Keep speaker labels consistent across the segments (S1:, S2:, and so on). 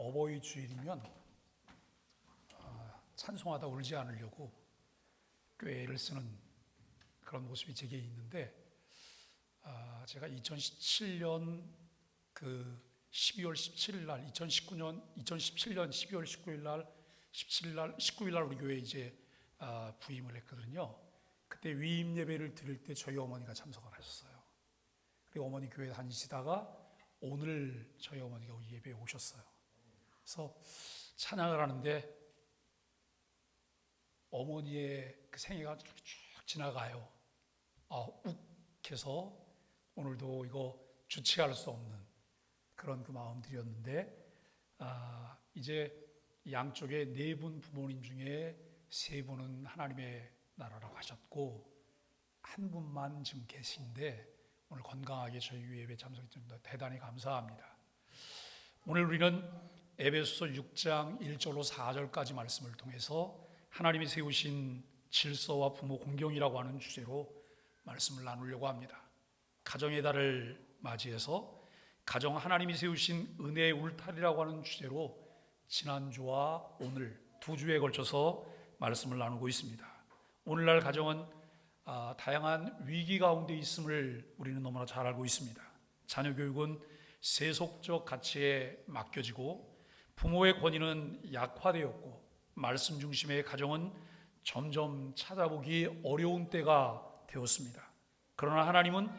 S1: 어버이 주일이면 찬송하다 울지 않으려고 꾀를 쓰는 그런 모습이 제게 있는데, 제가 2017년 12월 17일 날, 2017년 12월 19일 날, 19일 날 우리 교회에 이제 부임을 했거든요. 그때 위임 예배를 드릴 때 저희 어머니가 참석을 하셨어요. 그리고 어머니 교회 다니시다가 오늘 저희 어머니가 예배에 오셨어요. 그래서 찬양을 하는데 어머니의 그 생애가 쭉 지나가요. 욱해서 오늘도 이거 주체할 수 없는 그런 그 마음들이었는데, 이제 양쪽에 네 분 부모님 중에 세 분은 하나님의 나라로 가셨고 한 분만 지금 계신데 오늘 건강하게 저희 예배 참석해 주셔서 대단히 감사합니다. 오늘 우리는 에베소서 6장 1절로 4절까지 말씀을 통해서 하나님이 세우신 질서와 부모 공경이라고 하는 주제로 말씀을 나누려고 합니다. 가정의 달을 맞이해서 가정 하나님이 세우신 은혜의 울타리라고 하는 주제로 지난주와 오늘 두 주에 걸쳐서 말씀을 나누고 있습니다. 오늘날 가정은 다양한 위기 가운데 있음을 우리는 너무나 잘 알고 있습니다. 자녀 교육은 세속적 가치에 맡겨지고 부모의 권위는 약화되었고 말씀 중심의 가정은 점점 찾아보기 어려운 때가 되었습니다. 그러나 하나님은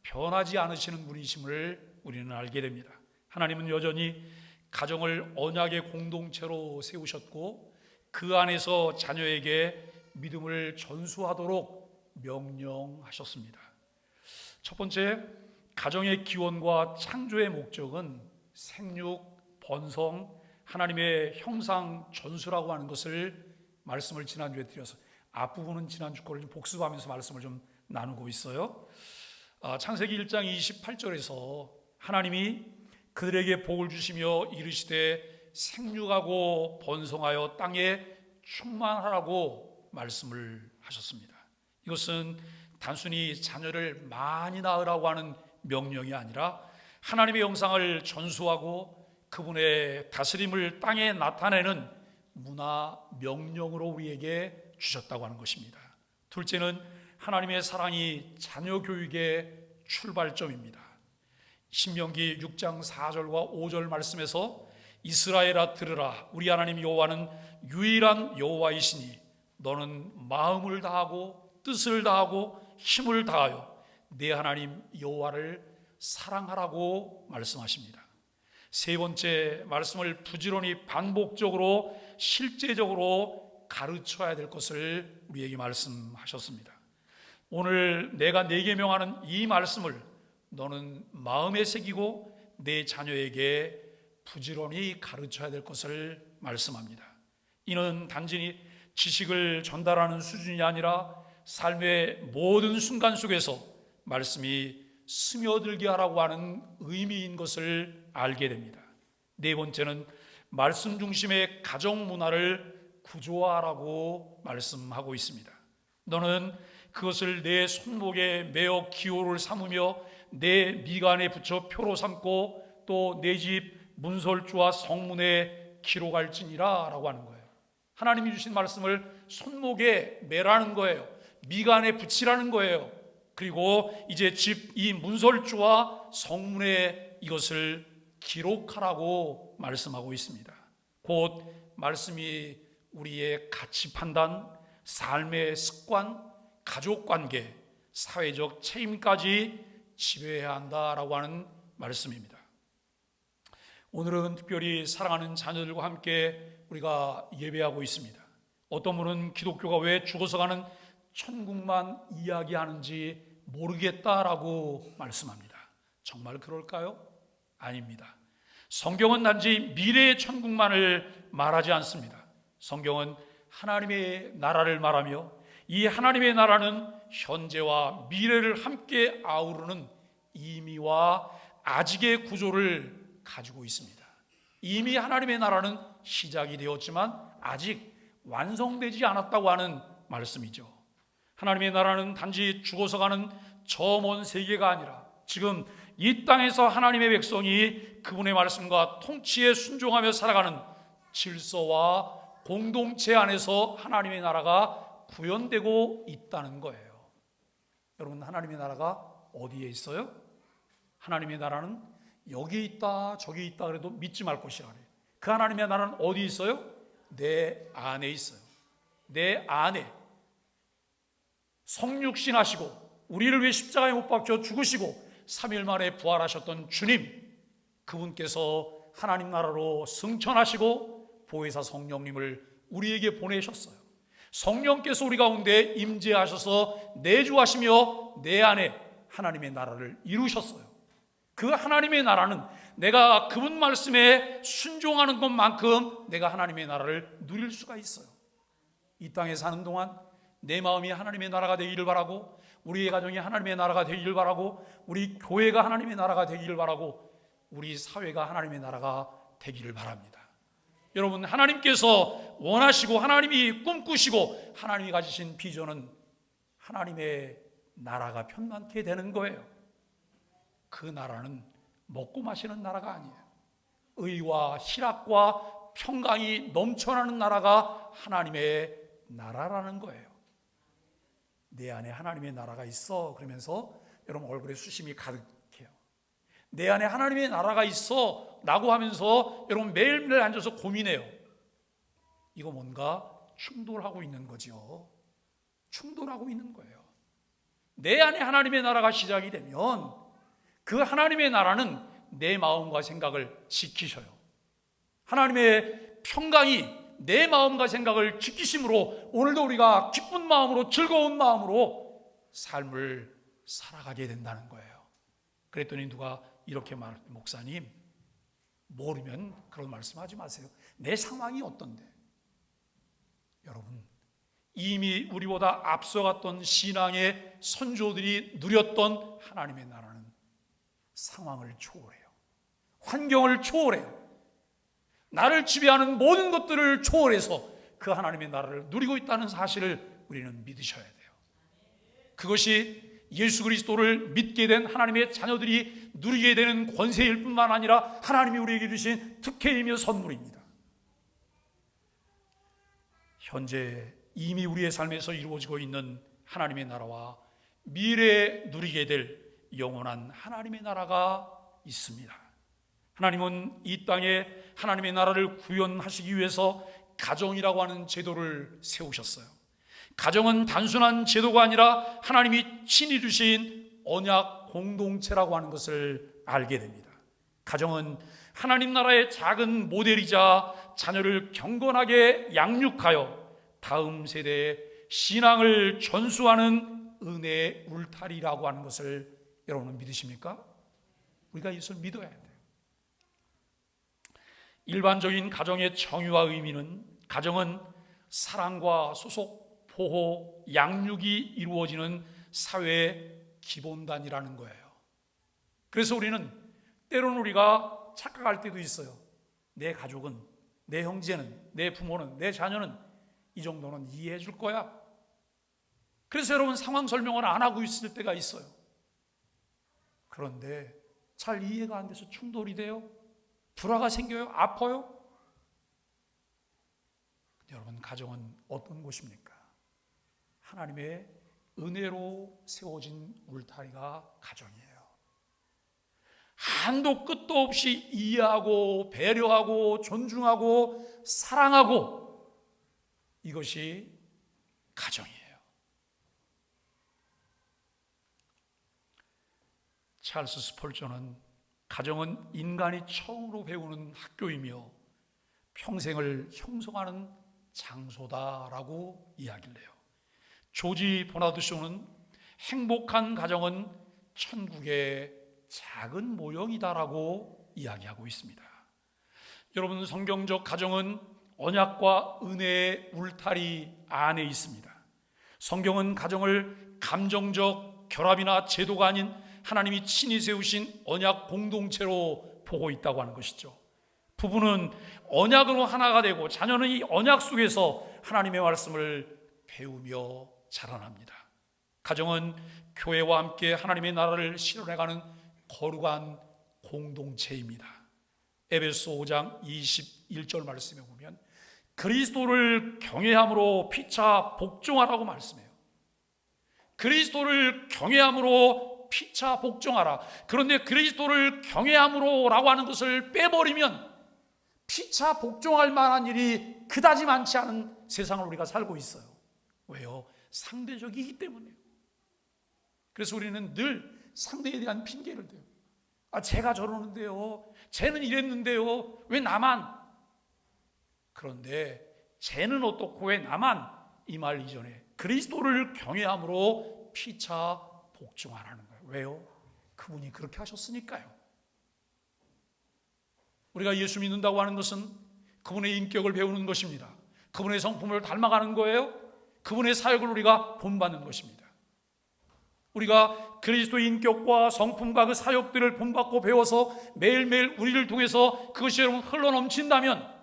S1: 변하지 않으시는 분이심을 우리는 알게 됩니다. 하나님은 여전히 가정을 언약의 공동체로 세우셨고 그 안에서 자녀에게 믿음을 전수하도록 명령하셨습니다. 첫 번째, 가정의 기원과 창조의 목적은 생육, 번성, 하나님의 형상 전수라고 하는 것을 말씀을 지난주에 드려서 앞부분은 지난주 거를 좀 복습하면서 말씀을 좀 나누고 있어요. 창세기 1장 28절에서 하나님이 그들에게 복을 주시며 이르시되 생육하고 번성하여 땅에 충만하라고 말씀을 하셨습니다. 이것은 단순히 자녀를 많이 낳으라고 하는 명령이 아니라 하나님의 형상을 전수하고 그분의 다스림을 땅에 나타내는 문화 명령으로 우리에게 주셨다고 하는 것입니다. 둘째는 하나님의 사랑이 자녀 교육의 출발점입니다. 신명기 6장 4절과 5절 말씀에서 이스라엘아 들으라, 우리 하나님 여호와는 유일한 여호와이시니 너는 마음을 다하고 뜻을 다하고 힘을 다하여 내 하나님 여호와를 사랑하라고 말씀하십니다. 세 번째, 말씀을 부지런히 반복적으로 실제적으로 가르쳐야 될 것을 우리에게 말씀하셨습니다. 오늘 내가 네게 명하는 이 말씀을 너는 마음에 새기고 내 자녀에게 부지런히 가르쳐야 될 것을 말씀합니다. 이는 단지 지식을 전달하는 수준이 아니라 삶의 모든 순간 속에서 말씀이 스며들게 하라고 하는 의미인 것을 알게 됩니다. 네 번째는 말씀 중심의 가정 문화를 구조화하라고 말씀하고 있습니다. 너는 그것을 내 손목에 매어 기호를 삼으며 내 미간에 붙여 표로 삼고 또 내 집 문설주와 성문에 기록할지니라 라고 하는 거예요. 하나님이 주신 말씀을 손목에 매라는 거예요. 미간에 붙이라는 거예요. 그리고 이제 집 이 문설주와 성문에 이것을 기록하라고 말씀하고 있습니다. 곧 말씀이 우리의 가치 판단, 삶의 습관, 가족관계, 사회적 책임까지 지배해야 한다라고 하는 말씀입니다. 오늘은 특별히 사랑하는 자녀들과 함께 우리가 예배하고 있습니다. 어떤 분은 기독교가 왜 죽어서 가는 천국만 이야기하는지 모르겠다라고 말씀합니다. 정말 그럴까요? 아닙니다. 성경은 단지 미래의 천국만을 말하지 않습니다. 성경은 하나님의 나라를 말하며 이 하나님의 나라는 현재와 미래를 함께 아우르는 이미와 아직의 구조를 가지고 있습니다. 이미 하나님의 나라는 시작이 되었지만 아직 완성되지 않았다고 하는 말씀이죠. 하나님의 나라는 단지 죽어서 가는 저 먼 세계가 아니라 지금 이 땅에서 하나님의 백성이 그분의 말씀과 통치에 순종하며 살아가는 질서와 공동체 안에서 하나님의 나라가 구현되고 있다는 거예요. 여러분, 하나님의 나라가 어디에 있어요? 하나님의 나라는 여기 있다 저기 있다 그래도 믿지 말 것이라 그래요. 그 하나님의 나라는 어디 있어요? 내 안에 있어요. 내 안에 성육신 하시고 우리를 위해 십자가에 못 박혀 죽으시고 3일 만에 부활하셨던 주님, 그분께서 하나님 나라로 승천하시고 보혜사 성령님을 우리에게 보내셨어요. 성령께서 우리 가운데 임재하셔서 내주하시며 내 안에 하나님의 나라를 이루셨어요. 그 하나님의 나라는 내가 그분 말씀에 순종하는 것만큼 내가 하나님의 나라를 누릴 수가 있어요. 이 땅에 사는 동안 내 마음이 하나님의 나라가 되기를 바라고, 우리의 가정이 하나님의 나라가 되기를 바라고, 우리 교회가 하나님의 나라가 되기를 바라고, 우리 사회가 하나님의 나라가 되기를 바랍니다. 여러분, 하나님께서 원하시고 하나님이 꿈꾸시고 하나님이 가지신 비전은 하나님의 나라가 편만케 되는 거예요. 그 나라는 먹고 마시는 나라가 아니에요. 의와 희락과 평강이 넘쳐나는 나라가 하나님의 나라라는 거예요. 내 안에 하나님의 나라가 있어 그러면서 여러분 얼굴에 수심이 가득해요. 내 안에 하나님의 나라가 있어 라고 하면서 여러분 매일매일 앉아서 고민해요. 이거 뭔가 충돌하고 있는 거죠. 충돌하고 있는 거예요. 내 안에 하나님의 나라가 시작이 되면 그 하나님의 나라는 내 마음과 생각을 지키셔요. 하나님의 평강이 내 마음과 생각을 지키심으로 오늘도 우리가 기쁜 마음으로 즐거운 마음으로 삶을 살아가게 된다는 거예요. 그랬더니 누가 이렇게 말해요. 목사님, 모르면 그런 말씀하지 마세요. 내 상황이 어떤데? 여러분, 이미 우리보다 앞서갔던 신앙의 선조들이 누렸던 하나님의 나라는 상황을 초월해요. 환경을 초월해요. 나를 지배하는 모든 것들을 초월해서 그 하나님의 나라를 누리고 있다는 사실을 우리는 믿으셔야 돼요. 그것이 예수 그리스도를 믿게 된 하나님의 자녀들이 누리게 되는 권세일 뿐만 아니라 하나님이 우리에게 주신 특혜이며 선물입니다. 현재 이미 우리의 삶에서 이루어지고 있는 하나님의 나라와 미래에 누리게 될 영원한 하나님의 나라가 있습니다. 하나님은 이 땅에 하나님의 나라를 구현하시기 위해서 가정이라고 하는 제도를 세우셨어요. 가정은 단순한 제도가 아니라 하나님이 친히 주신 언약 공동체라고 하는 것을 알게 됩니다. 가정은 하나님 나라의 작은 모델이자 자녀를 경건하게 양육하여 다음 세대의 신앙을 전수하는 은혜의 울타리라고 하는 것을 여러분은 믿으십니까? 우리가 이것을 믿어야 돼요. 일반적인 가정의 정의와 의미는 가정은 사랑과 소속, 보호, 양육이 이루어지는 사회의 기본단이라는 거예요. 그래서 우리는 때로는 우리가 착각할 때도 있어요. 내 가족은, 내 형제는, 내 부모는, 내 자녀는 이 정도는 이해해 줄 거야. 그래서 여러분 상황 설명을 안 하고 있을 때가 있어요. 그런데 잘 이해가 안 돼서 충돌이 돼요. 불화가 생겨요. 아파요. 근데 여러분, 가정은 어떤 곳입니까? 하나님의 은혜로 세워진 울타리가 가정이에요. 한도 끝도 없이 이해하고 배려하고 존중하고 사랑하고, 이것이 가정이에요. 찰스 스펄전은 가정은 인간이 처음으로 배우는 학교이며 평생을 형성하는 장소다라고 이야기를 해요. 조지 버나드 쇼는 행복한 가정은 천국의 작은 모형이다라고 이야기하고 있습니다. 여러분, 성경적 가정은 언약과 은혜의 울타리 안에 있습니다. 성경은 가정을 감정적 결합이나 제도가 아닌 하나님이 친히 세우신 언약 공동체로 보고 있다고 하는 것이죠. 부부는 언약으로 하나가 되고 자녀는 이 언약 속에서 하나님의 말씀을 배우며 자라납니다. 가정은 교회와 함께 하나님의 나라를 실현해가는 거룩한 공동체입니다. 에베소 5장 21절 말씀에 보면 그리스도를 경외함으로 피차 복종하라고 말씀해요. 그리스도를 경외함으로 피차 복종하라. 그런데 그리스도를 경외함으로 라고 하는 것을 빼버리면 피차 복종할 만한 일이 그다지 많지 않은 세상을 우리가 살고 있어요. 왜요? 상대적이기 때문에요. 그래서 우리는 늘 상대에 대한 핑계를 대요. 제가 저러는데요, 쟤는 이랬는데요, 왜 나만? 그런데 쟤는 어떻고 왜 나만? 이 말 이전에 그리스도를 경외함으로 피차 복종하라는 거예요. 왜요? 그분이 그렇게 하셨으니까요. 우리가 예수 믿는다고 하는 것은 그분의 인격을 배우는 것입니다. 그분의 성품을 닮아가는 거예요. 그분의 사역을 우리가 본받는 것입니다. 우리가 그리스도의 인격과 성품과 그 사역들을 본받고 배워서 매일매일 우리를 통해서 그것이 여러분 흘러넘친다면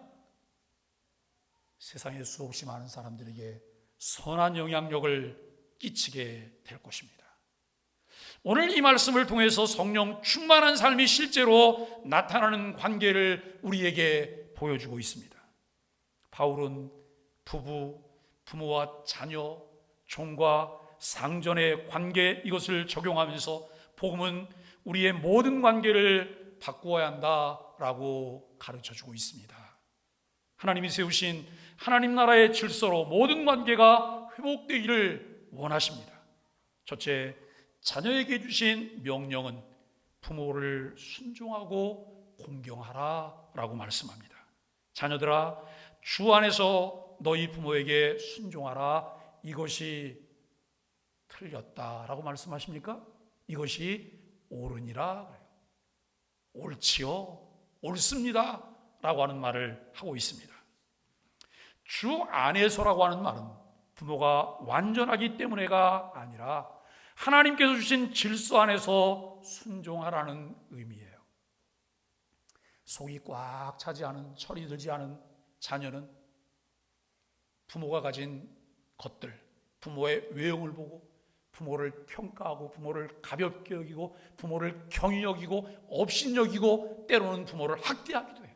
S1: 세상에 수없이 많은 사람들에게 선한 영향력을 끼치게 될 것입니다. 오늘 이 말씀을 통해서 성령 충만한 삶이 실제로 나타나는 관계를 우리에게 보여주고 있습니다. 바울은 부부, 부모와 자녀, 종과 상전의 관계, 이것을 적용하면서 복음은 우리의 모든 관계를 바꾸어야 한다라고 가르쳐주고 있습니다. 하나님이 세우신 하나님 나라의 질서로 모든 관계가 회복되기를 원하십니다. 첫째, 자녀에게 주신 명령은 부모를 순종하고 공경하라 라고 말씀합니다. 자녀들아, 주 안에서 너희 부모에게 순종하라. 이것이 틀렸다라고 말씀하십니까? 이것이 옳으니라 그래요. 옳지요, 옳습니다 라고 하는 말을 하고 있습니다. 주 안에서라고 하는 말은 부모가 완전하기 때문에가 아니라 하나님께서 주신 질서 안에서 순종하라는 의미예요. 속이 꽉 차지 않은, 철이 들지 않은 자녀는 부모가 가진 것들, 부모의 외형을 보고 부모를 평가하고 부모를 가볍게 여기고 부모를 경히 여기고 업신여기고 때로는 부모를 학대하기도 해요.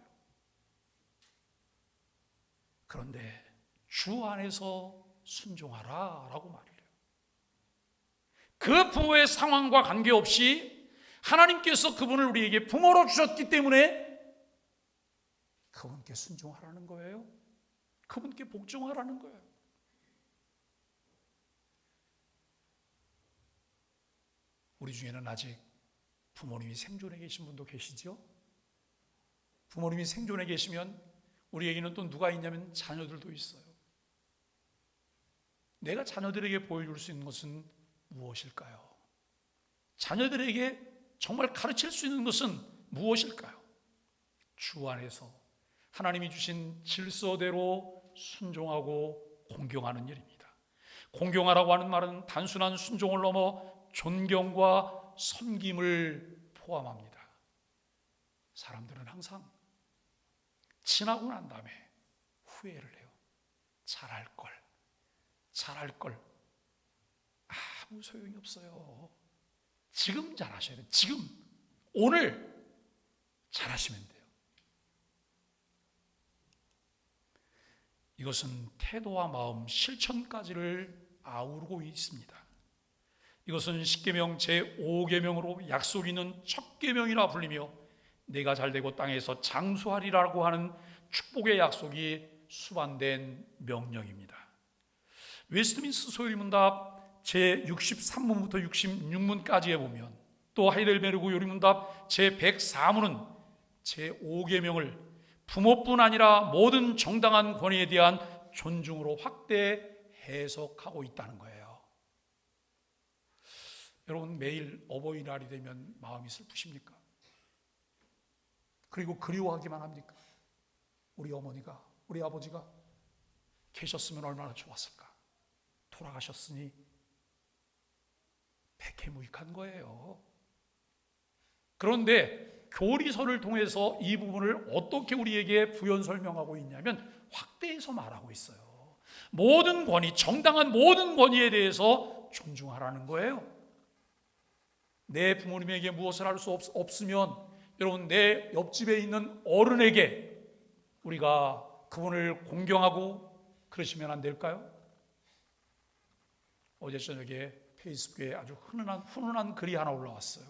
S1: 그런데 주 안에서 순종하라 라고 말해요. 그 부모의 상황과 관계없이 하나님께서 그분을 우리에게 부모로 주셨기 때문에 그분께 순종하라는 거예요. 그분께 복종하라는 거예요. 우리 중에는 아직 부모님이 생존해 계신 분도 계시죠? 부모님이 생존해 계시면 우리에게는 또 누가 있냐면 자녀들도 있어요. 내가 자녀들에게 보여줄 수 있는 것은 무엇일까요? 자녀들에게 정말 가르칠 수 있는 것은 무엇일까요? 주 안에서 하나님이 주신 질서대로 순종하고 공경하는 일입니다. 공경하라고 하는 말은 단순한 순종을 넘어 존경과 섬김을 포함합니다. 사람들은 항상 지나고 난 다음에 후회를 해요. 잘할 걸. 아무 소용이 없어요. 지금 잘하셔야 돼요. 지금, 오늘 잘하시면 돼요. 이것은 태도와 마음, 실천까지를 아우르고 있습니다. 이것은 십계명 제5계명으로 약속 있는 첫 계명이라 불리며 내가 잘되고 땅에서 장수하리라고 하는 축복의 약속이 수반된 명령입니다. 웨스트민스터 소요리문답 제63문부터 66문까지에 보면, 또 하이델베르그 요리문답 제104문은 제5계명을 부모뿐 아니라 모든 정당한 권위에 대한 존중으로 확대 해석하고 있다는 거예요. 여러분, 매일 어버이날이 되면 마음이 슬프십니까? 그리고 그리워하기만 합니까? 우리 어머니가, 우리 아버지가 계셨으면 얼마나 좋았을까? 돌아가셨으니 백해무익한 거예요. 그런데 교리서를 통해서 이 부분을 어떻게 우리에게 부연 설명하고 있냐면 확대해서 말하고 있어요. 모든 권위, 정당한 모든 권위에 대해서 존중하라는 거예요. 내 부모님에게 무엇을 할 수 없으면 여러분 내 옆집에 있는 어른에게 우리가 그분을 공경하고 그러시면 안 될까요? 어제 저녁에 페이스북에 아주 훈훈한 글이 하나 올라왔어요.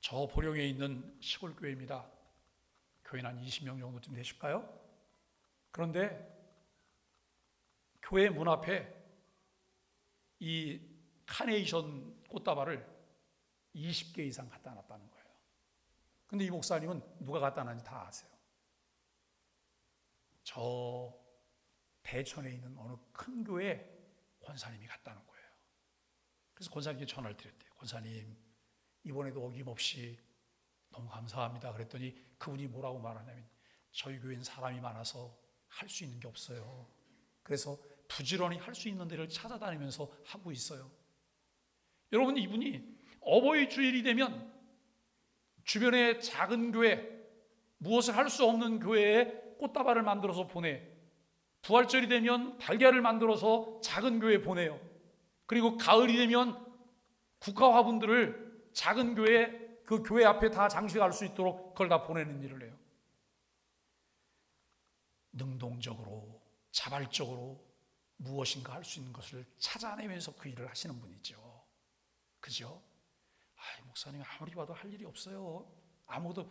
S1: 저 보령에 있는 시골 교회입니다. 교회는 한 20명 정도쯤 되실까요? 그런데 교회 문 앞에 이 카네이션 꽃다발을 20개 이상 갖다 놨다는 거예요. 근데 이 목사님은 누가 갖다 놨는지 다 아세요. 저 대천에 있는 어느 큰 교회 권사님이 갖다 놓은 거예요. 그래서 권사님께 전화를 드렸대요. 권사님, 이번에도 어김없이 너무 감사합니다. 그랬더니 그분이 뭐라고 말하냐면 저희 교회는 사람이 많아서 할 수 있는 게 없어요. 그래서 부지런히 할 수 있는 데를 찾아다니면서 하고 있어요. 여러분, 이분이 어버이 주일이 되면 주변의 작은 교회, 무엇을 할 수 없는 교회에 꽃다발을 만들어서 보내. 부활절이 되면 달걀을 만들어서 작은 교회에 보내요. 그리고 가을이 되면 국화 화분들을 작은 교회, 그 교회 앞에 다 장식할 수 있도록 그걸 다 보내는 일을 해요. 능동적으로, 자발적으로 무엇인가 할 수 있는 것을 찾아내면서 그 일을 하시는 분이죠. 그죠? 목사님 아무리 봐도 할 일이 없어요. 아무도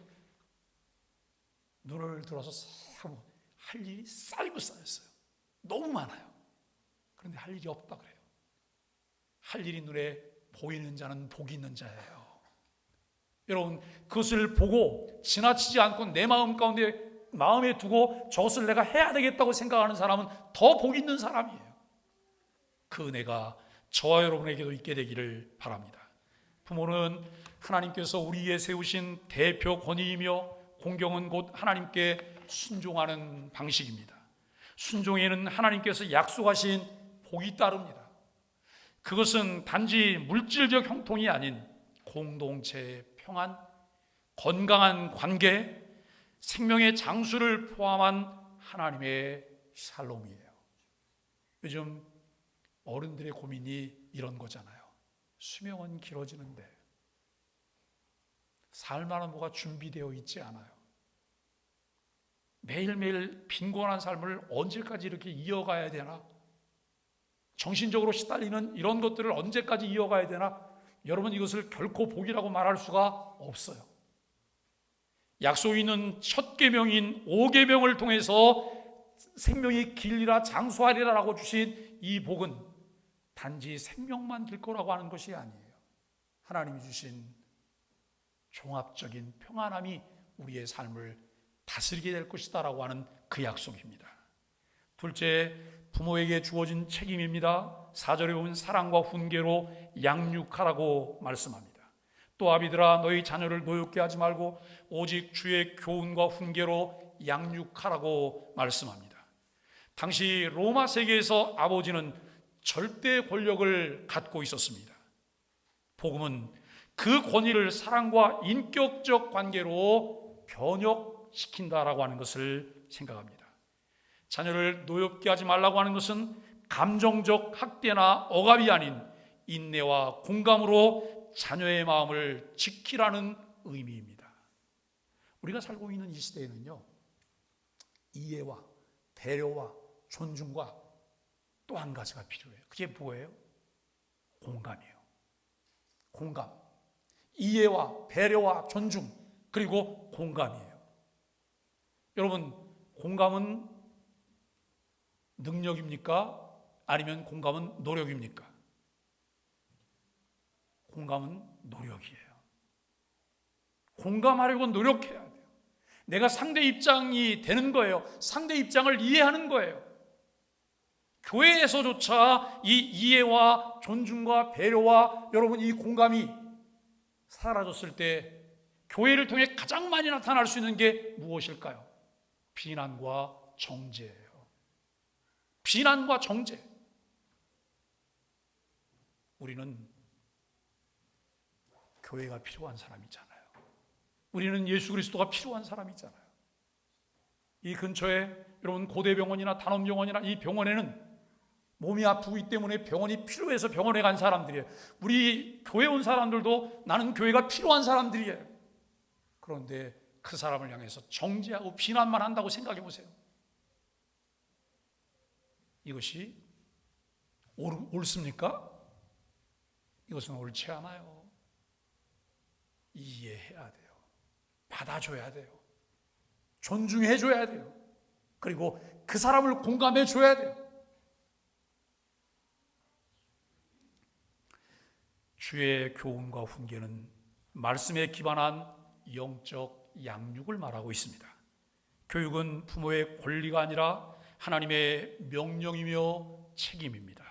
S1: 눈을 들어서 할 일이 쌓이고 쌓였어요. 너무 많아요. 그런데 할 일이 없다 그래요. 할 일이 눈에 보이는 자는 복이 있는 자예요. 여러분, 그것을 보고 지나치지 않고 내 마음 가운데 마음에 두고 저것을 내가 해야 되겠다고 생각하는 사람은 더 복 있는 사람이에요. 그 은혜가 저와 여러분에게도 있게 되기를 바랍니다. 부모는 하나님께서 우리에 세우신 대표 권위이며 공경은 곧 하나님께 순종하는 방식입니다. 순종에는 하나님께서 약속하신 복이 따릅니다. 그것은 단지 물질적 형통이 아닌 공동체의 평안, 건강한 관계, 생명의 장수를 포함한 하나님의 샬롬이에요. 요즘 어른들의 고민이 이런 거잖아요. 수명은 길어지는데 살만한 뭐가 준비되어 있지 않아요. 매일매일 빈곤한 삶을 언제까지 이렇게 이어가야 되나? 정신적으로 시달리는 이런 것들을 언제까지 이어가야 되나? 여러분, 이것을 결코 복이라고 말할 수가 없어요. 약속 있는 첫 계명인 5계명을 통해서 생명이 길리라 장수하리라라고 주신 이 복은 단지 생명만 길 거라고 하는 것이 아니에요. 하나님이 주신 종합적인 평안함이 우리의 삶을 다스리게 될 것이다라고 하는 그 약속입니다. 둘째, 부모에게 주어진 책임입니다. 4절에 보면 사랑과 훈계로 양육하라고 말씀합니다. 또 아비들아, 너희 자녀를 노엽게 하지 말고 오직 주의 교훈과 훈계로 양육하라고 말씀합니다. 당시 로마 세계에서 아버지는 절대 권력을 갖고 있었습니다. 복음은 그 권위를 사랑과 인격적 관계로 변혁시킨다라고 하는 것을 생각합니다. 자녀를 노엽게 하지 말라고 하는 것은 감정적 학대나 억압이 아닌 인내와 공감으로 자녀의 마음을 지키라는 의미입니다. 우리가 살고 있는 이 시대에는요, 이해와 배려와 존중과 또 한 가지가 필요해요. 그게 뭐예요? 공감이에요. 공감. 이해와 배려와 존중, 그리고 공감이에요. 여러분, 공감은 능력입니까? 아니면 공감은 노력입니까? 공감은 노력이에요. 공감하려고 노력해야 돼요. 내가 상대 입장이 되는 거예요. 상대 입장을 이해하는 거예요. 교회에서조차 이 이해와 존중과 배려와 여러분 이 공감이 사라졌을 때 교회를 통해 가장 많이 나타날 수 있는 게 무엇일까요? 비난과 정죄예요. 비난과 정죄. 우리는 교회가 필요한 사람이잖아요. 우리는 예수 그리스도가 필요한 사람이잖아요. 이 근처에 여러분 고대병원이나 단원병원이나 이 병원에는 몸이 아프기 때문에 병원이 필요해서 병원에 간 사람들이에요. 우리 교회 온 사람들도 나는 교회가 필요한 사람들이에요. 그런데 그 사람을 향해서 정죄하고 비난만 한다고 생각해 보세요. 이것이 옳습니까? 이것은 옳지 않아요. 이해해야 돼요. 받아줘야 돼요. 존중해 줘야 돼요. 그리고 그 사람을 공감해 줘야 돼요. 주의 교훈과 훈계는 말씀에 기반한 영적 양육을 말하고 있습니다. 교육은 부모의 권리가 아니라 하나님의 명령이며 책임입니다.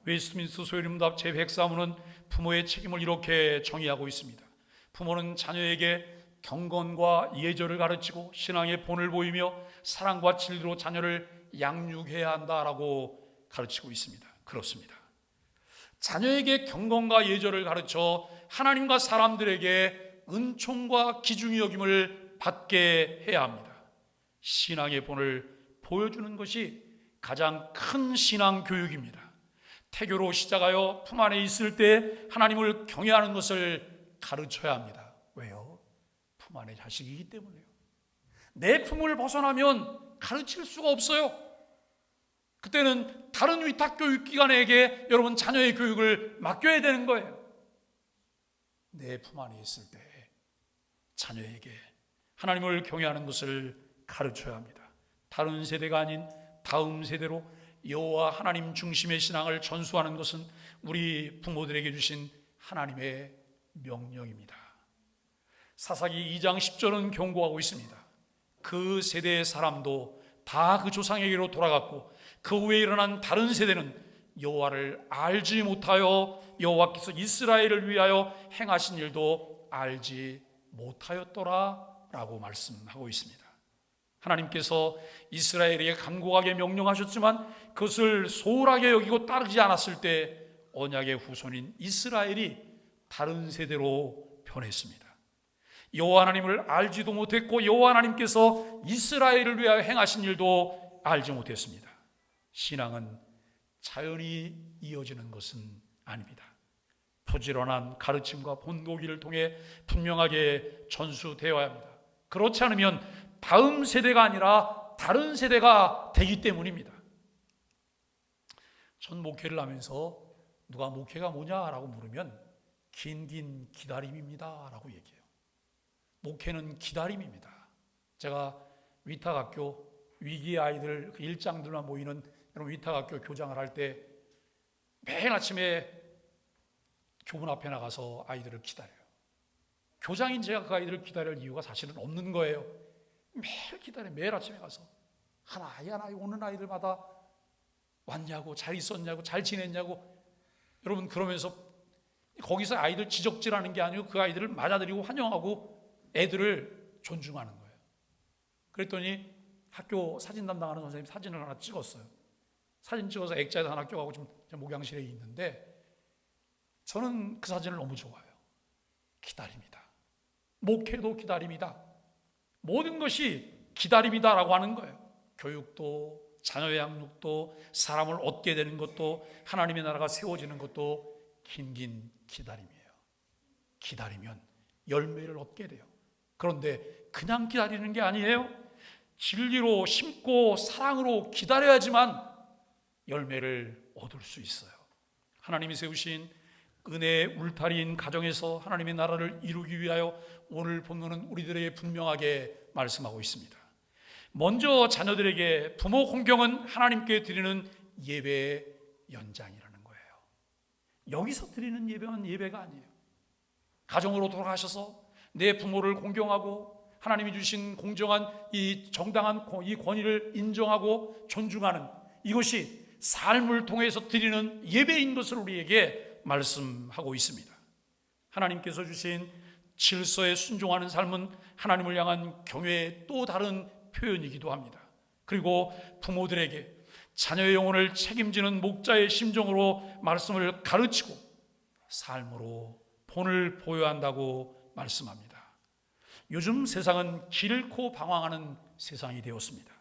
S1: 웨스트민스터 소요림답 제103호는 부모의 책임을 이렇게 정의하고 있습니다. 부모는 자녀에게 경건과 예절을 가르치고 신앙의 본을 보이며 사랑과 진리로 자녀를 양육해야 한다라고 가르치고 있습니다. 그렇습니다. 자녀에게 경건과 예절을 가르쳐 하나님과 사람들에게 은총과 기중히 여김을 받게 해야 합니다. 신앙의 본을 보여주는 것이 가장 큰 신앙 교육입니다. 태교로 시작하여 품 안에 있을 때 하나님을 경외하는 것을 가르쳐야 합니다. 왜요? 품 안에 자식이기 때문에요. 내 품을 벗어나면 가르칠 수가 없어요. 그때는 다른 위탁교육기관에게 여러분 자녀의 교육을 맡겨야 되는 거예요. 내 품 안에 있을 때 자녀에게 하나님을 경외하는 것을 가르쳐야 합니다. 다른 세대가 아닌 다음 세대로 여호와 하나님 중심의 신앙을 전수하는 것은 우리 부모들에게 주신 하나님의 명령입니다. 사사기 2장 10절은 경고하고 있습니다. 그 세대의 사람도 다 그 조상에게로 돌아갔고 그 후에 일어난 다른 세대는 여호와를 알지 못하여 여호와께서 이스라엘을 위하여 행하신 일도 알지 못하였더라 라고 말씀하고 있습니다. 하나님께서 이스라엘에게 간곡하게 명령하셨지만 그것을 소홀하게 여기고 따르지 않았을 때 언약의 후손인 이스라엘이 다른 세대로 변했습니다. 여호와 하나님을 알지도 못했고 여호와 하나님께서 이스라엘을 위하여 행하신 일도 알지 못했습니다. 신앙은 자연히 이어지는 것은 아닙니다. 부지런한 가르침과 본보기를 통해 분명하게 전수되어야 합니다. 그렇지 않으면 다음 세대가 아니라 다른 세대가 되기 때문입니다. 전 목회를 하면서 누가 목회가 뭐냐라고 물으면 긴 기다림입니다 라고 얘기해요. 목회는 기다림입니다. 제가 위탁학교 위기의 아이들 그 일장들만 모이는 이런 위탁학교 교장을 할 때 매일 아침에 교문 앞에 나가서 아이들을 기다려요. 교장인 제가 그 아이들을 기다릴 이유가 사실은 없는 거예요. 매일 기다려요. 매일 아침에 가서 하나 오는 아이들마다 왔냐고, 잘 있었냐고, 잘 지냈냐고. 여러분, 그러면서 거기서 아이들 지적질하는 게 아니고 그 아이들을 맞아들이고 환영하고 애들을 존중하는 거예요. 그랬더니 학교 사진 담당하는 선생님이 사진을 하나 찍었어요. 사진 찍어서 액자에다 하나 껴가고 지금 목양실에 있는데 저는 그 사진을 너무 좋아해요. 기다림이다. 목회도 기다림이다. 모든 것이 기다림이다라고 하는 거예요. 교육도, 자녀의 양육도, 사람을 얻게 되는 것도, 하나님의 나라가 세워지는 것도 긴 기다림이에요. 기다리면 열매를 얻게 돼요. 그런데 그냥 기다리는 게 아니에요. 진리로 심고 사랑으로 기다려야지만 열매를 얻을 수 있어요. 하나님이 세우신 은혜의 울타리인 가정에서 하나님의 나라를 이루기 위하여 오늘 본문은 우리들에게 분명하게 말씀하고 있습니다. 먼저 자녀들에게 부모 공경은 하나님께 드리는 예배의 연장이라는 거예요. 여기서 드리는 예배는 예배가 아니에요. 가정으로 돌아가셔서 내 부모를 공경하고 하나님이 주신 공정한 이 정당한 이 권위를 인정하고 존중하는 이것이 삶을 통해서 드리는 예배인 것을 우리에게 말씀하고 있습니다. 하나님께서 주신 질서에 순종하는 삶은 하나님을 향한 경외의 또 다른 표현이기도 합니다. 그리고 부모들에게 자녀의 영혼을 책임지는 목자의 심정으로 말씀을 가르치고 삶으로 본을 보여야 한다고 말씀합니다. 요즘 세상은 길고 방황하는 세상이 되었습니다.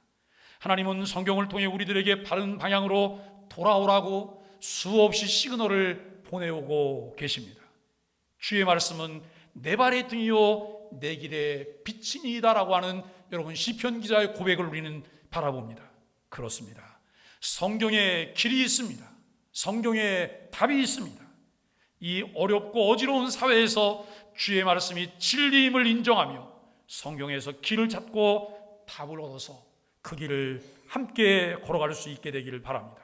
S1: 하나님은 성경을 통해 우리들에게 바른 방향으로 돌아오라고 수없이 시그널을 보내오고 계십니다. 주의 말씀은 내 발의 등이요 내 길의 빛이니이다라고 하는 여러분 시편 기자의 고백을 우리는 바라봅니다. 그렇습니다. 성경에 길이 있습니다. 성경에 답이 있습니다. 이 어렵고 어지러운 사회에서 주의 말씀이 진리임을 인정하며 성경에서 길을 찾고 답을 얻어서 그 길을 함께 걸어갈 수 있게 되기를 바랍니다.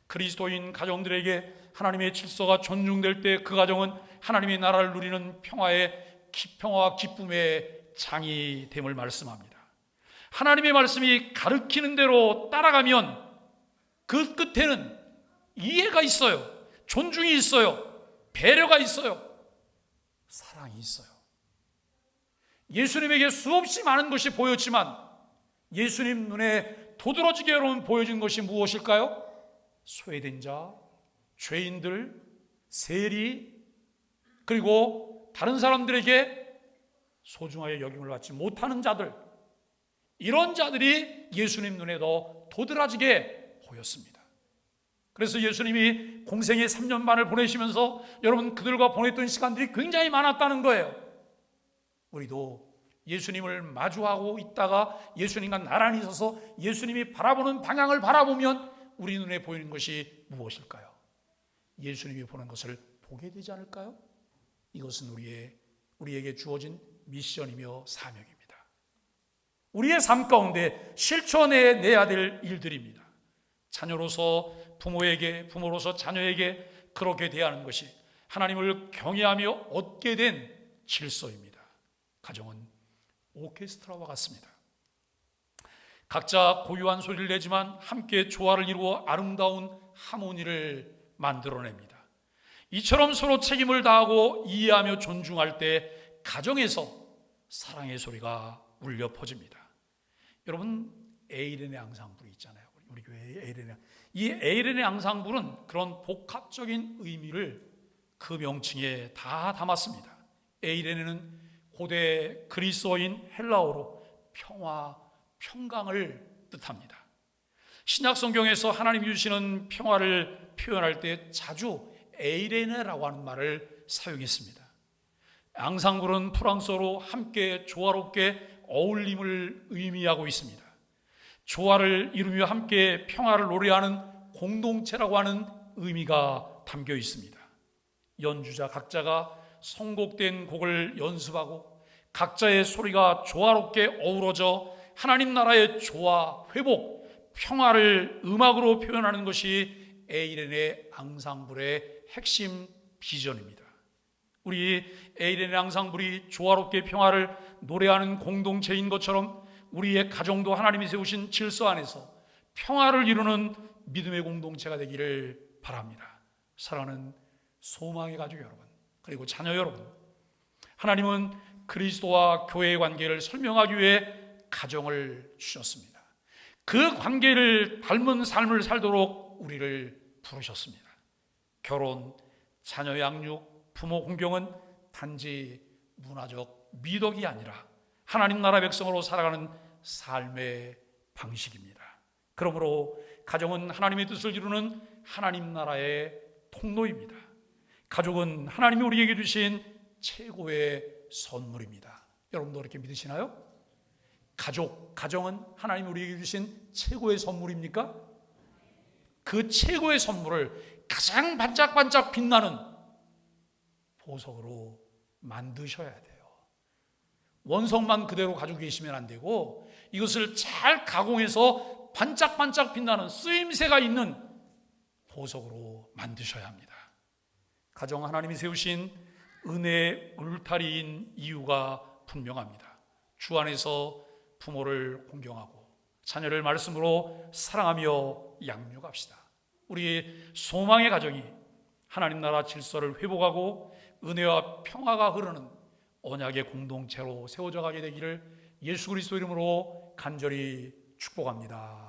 S1: 그리스도인 가정들에게 하나님의 질서가 존중될 때 그 가정은 하나님의 나라를 누리는 평화와 기쁨의 장이 됨을 말씀합니다. 하나님의 말씀이 가르치는 대로 따라가면 그 끝에는 이해가 있어요. 존중이 있어요. 배려가 있어요. 사랑이 있어요. 예수님에게 수없이 많은 것이 보였지만 예수님 눈에 도드라지게 여러분 보여진 것이 무엇일까요? 소외된 자, 죄인들, 세리, 그리고 다른 사람들에게 소중하게 여김을 받지 못하는 자들, 이런 자들이 예수님 눈에 더 도드라지게 보였습니다. 그래서 예수님이 공생의 3년 반을 보내시면서 여러분 그들과 보냈던 시간들이 굉장히 많았다는 거예요. 우리도 예수님을 마주하고 있다가 예수님과 나란히 서서 예수님이 바라보는 방향을 바라보면 우리 눈에 보이는 것이 무엇일까요? 예수님이 보는 것을 보게 되지 않을까요? 이것은 우리에게 주어진 미션이며 사명입니다. 우리의 삶 가운데 실천해내야 될 일들입니다. 자녀로서 부모로서 자녀에게 그렇게 대하는 것이 하나님을 경외하며 얻게 된 질서입니다. 가정은 오케스트라와 같습니다. 각자 고유한 소리를 내지만 함께 조화를 이루어 아름다운 하모니를 만들어냅니다. 이처럼 서로 책임을 다하고 이해하며 존중할 때 가정에서 사랑의 소리가 울려 퍼집니다. 여러분 에이렌의 앙상블이 있잖아요. 우리 교회의 에이렌의 이 에이렌의 앙상블은 그런 복합적인 의미를 그 명칭에 다 담았습니다. 에이렌은 고대 그리스어인 헬라어로 평화, 평강을 뜻합니다. 신약 성경에서 하나님이 주시는 평화를 표현할 때 자주 에이레네라고 하는 말을 사용했습니다. 앙상블은 프랑스어로 함께 조화롭게 어울림을 의미하고 있습니다. 조화를 이루며 함께 평화를 노래하는 공동체라고 하는 의미가 담겨 있습니다. 연주자 각자가 선곡된 곡을 연습하고 각자의 소리가 조화롭게 어우러져 하나님 나라의 조화, 회복, 평화를 음악으로 표현하는 것이 에이렌의 앙상블의 핵심 비전입니다. 우리 에이렌의 앙상블이 조화롭게 평화를 노래하는 공동체인 것처럼 우리의 가정도 하나님이 세우신 질서 안에서 평화를 이루는 믿음의 공동체가 되기를 바랍니다. 사랑하는 소망의 가족 여러분, 그리고 자녀 여러분, 하나님은 그리스도와 교회의 관계를 설명하기 위해 가정을 주셨습니다. 그 관계를 닮은 삶을 살도록 우리를 부르셨습니다. 결혼, 자녀 양육, 부모 공경은 단지 문화적 미덕이 아니라 하나님 나라 백성으로 살아가는 삶의 방식입니다. 그러므로 가정은 하나님의 뜻을 이루는 하나님 나라의 통로입니다. 가족은 하나님이 우리에게 주신 최고의 선물입니다. 여러분도 그렇게 믿으시나요? 가정은 하나님이 우리에게 주신 최고의 선물입니까? 그 최고의 선물을 가장 반짝반짝 빛나는 보석으로 만드셔야 돼요. 원석만 그대로 가지고 계시면 안 되고 이것을 잘 가공해서 반짝반짝 빛나는 쓰임새가 있는 보석으로 만드셔야 합니다. 가정 하나님이 세우신 은혜의 울타리인 이유가 분명합니다. 주 안에서 부모를 공경하고 자녀를 말씀으로 사랑하며 양육합시다. 우리 소망의 가정이 하나님 나라 질서를 회복하고 은혜와 평화가 흐르는 언약의 공동체로 세워져 가게 되기를 예수 그리스도 이름으로 간절히 축복합니다.